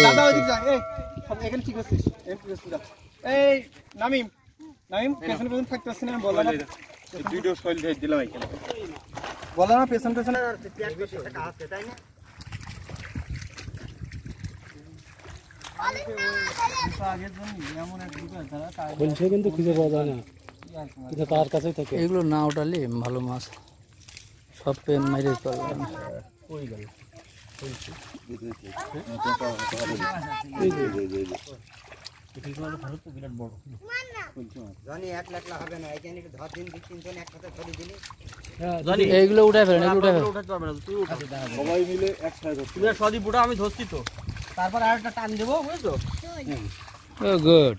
দাদা ওইদিকে যা, এই সব এখানে ঠিক আছিস? এই নামিম নামিম পেছনে পেছনে থাকতে আসছিস না, বললাম না ভিডিও শৈল দিয়ে দিলাম এখানে, বললাম না পেছন পেছনে তাই না? বলছে কিন্তু খুঁজে পাওয়া যায় না, কিন্তু তার কাছেই থাকে। এগুলো না ওঠালে ভালো মাছ সব পেন মাইরে পারবে না। কই গেল বিরাট বড় এইগুলো উঠাই ফেলেন, এগুলো উঠাই ফেলেন। সবাই মিলে একসাথে তুমি সদি বুড়া আমি ধরছি তো, তারপর আর একটা টান দেবো, বুঝছো? ও গুড।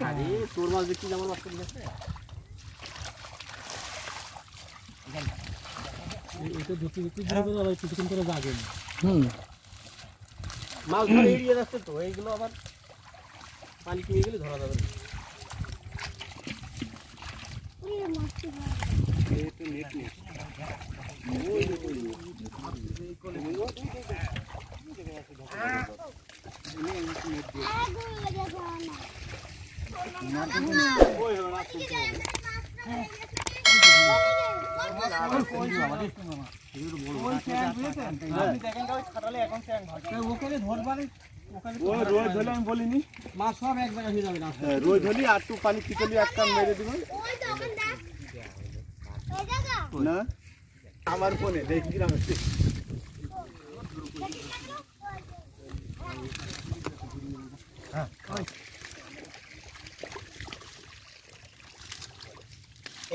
আরে তোর মাছ দেখছি আমার মাছ ঠিক আছে। এটা ধরতে ধরতে কিছুক্ষণ করে জাগে। মাছ ধরে এড়িয়ে যাচ্ছে তো, এইগুলো আবার পানি কিনে গেলে ধরা যাবে না। রোজ ধরলে আমি বলিনি মাছ সব এক জায়গায় হয়ে যাবে না, রোজ ধরলি আর একটু পানি খিচলি এক কান মেরে দিবেন না। আমার ফোনে দেখছিলাম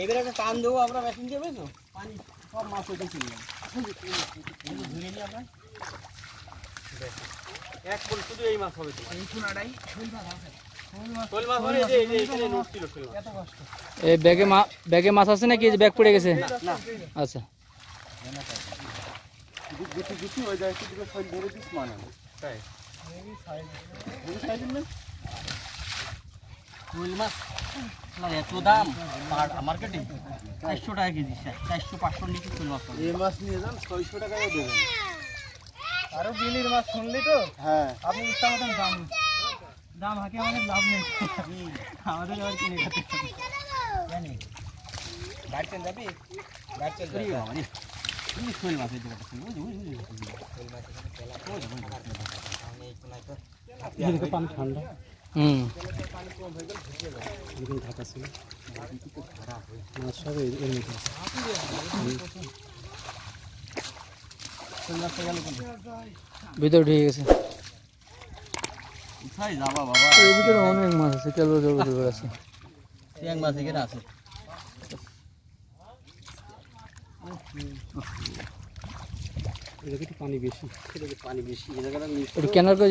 এইবারে একটা টান দেবো আমরা, মেশিন দিয়ে বুঝছো, পানি সব মাছ ওইটা চলে যাবে। ধরে নিই আমরা এক ফুল, শুধু এই মাছ হবে তো, এই চুনাটাই শোল মাছ আছে। শোল মাছ মানে এই যে এখানে নোট ছিল শোল মাছ। এত কষ্ট এই ব্যাগে মাছ আছে নাকি? ব্যাগ পড়ে গেছে? না আচ্ছা, গুটি গুটি ওই জায়গায় দুটো শোল ধরে দিস মানে তাই এই সাইজ না শোল মাছ না এত দাম মার্কেটে 400 টাকা কেজি, 400-500 নিচে শোল মাছ। এই মাছ নিয়ে যান 600 টাকায় দেবেন। আরো বিলির মাছ শুনলি তো? হ্যাঁ, আপনি ইচ্ছা মতন দাম হাঁকে, আমাদের লাভ নেই, আমাদের আর কিনে খেতে হবে। জানি গাড়িতে যাবি, গাড়িতে যাবি মানে তুমি শোল মাছ এই জায়গাটা শুনবো, শোল মাছ এখানে তেলা আমি এই কোনায় তো এদিকে পানি ঠান্ডা। পানি কম হয়ে গেল, ঢুকে যাবে। এদিকে ঢাকা ছিল মাছ সব এর মধ্যে। শোল মাছটা গেল কোন ভিতরে ঢুকে গেছে। কোথায় যাবা বাবা? এর ভিতরে অনেক মাছ আছে, কেবল আছে। ট্যাং মাছ এখানে আছে। এদিকে একটু পানি বেশি, পানি বেশি, এই জায়গাটা একটু কেনার করে